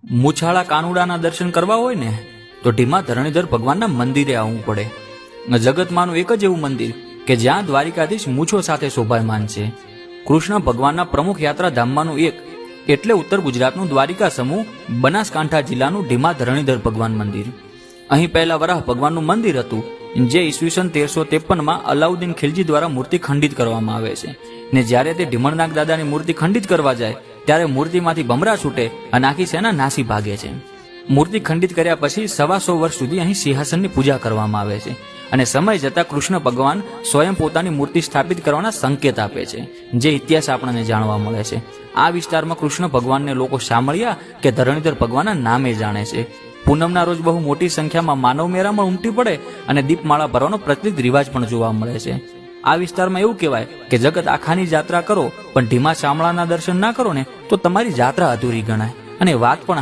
મૂછાળા કાનુડાના દર્શન કરવા હોય ને તો ઢીમા ધરણીધર ભગવાનના મંદિરે આવવું પડે. જગતમાંનું એક જ એવું મંદિર કે જ્યાં દ્વારિકાધીશ મૂછો સાથે શોભાયમાન છે. કૃષ્ણ ભગવાનના પ્રમુખ યાત્રા ધામમાંનું એક એટલે ઉત્તર ગુજરાતનું દ્વારિકા સમૂહ બનાસકાંઠા જિલ્લાનું ઢીમા ધરણીધર ભગવાન મંદિર. અહીં પહેલા વરાહ ભગવાનનું મંદિર હતું, જે ઈસવીસન 1353માં અલાઉદ્દીન ખિલજી દ્વારા મૂર્તિ ખંડિત કરવામાં આવે છે. ને જ્યારે તે ઢીમણનાગ દાદાની મૂર્તિ ખંડિત કરવા જાય ત્યારે મૂર્તિમાંથી ભમરા છૂટે અને આખી સેના નાસી ભાગે છે. મૂર્તિ ખંડિત કર્યા પછી 125 વર્ષ સુધી અહીં સિંહાસનની પૂજા કરવામાં આવે છે અને સમય જતાં કૃષ્ણ ભગવાન સ્વયં પોતાની મૂર્તિ સ્થાપિત કરવાના સંકેત આપે છે, જે ઇતિહાસ આપણને જાણવા મળે છે. આ વિસ્તારમાં કૃષ્ણ ભગવાનને લોકો શામળિયા કે ધરણીધર ભગવાનના નામે જાણે છે. પૂનમના રોજ બહુ મોટી સંખ્યામાં માનવ મેળામણ ઉમટી પડે અને દીપમાળા ભરવાનો પ્રચલિત રિવાજ પણ જોવા મળે છે. આ વિસ્તારમાં એવું કહેવાય કે જગત આખાની જાત્રા કરો પણ ઢીમા શામળાના દર્શન ના કરો ને તો તમારી જાત્રા અધૂરી ગણાય. અને વાત પણ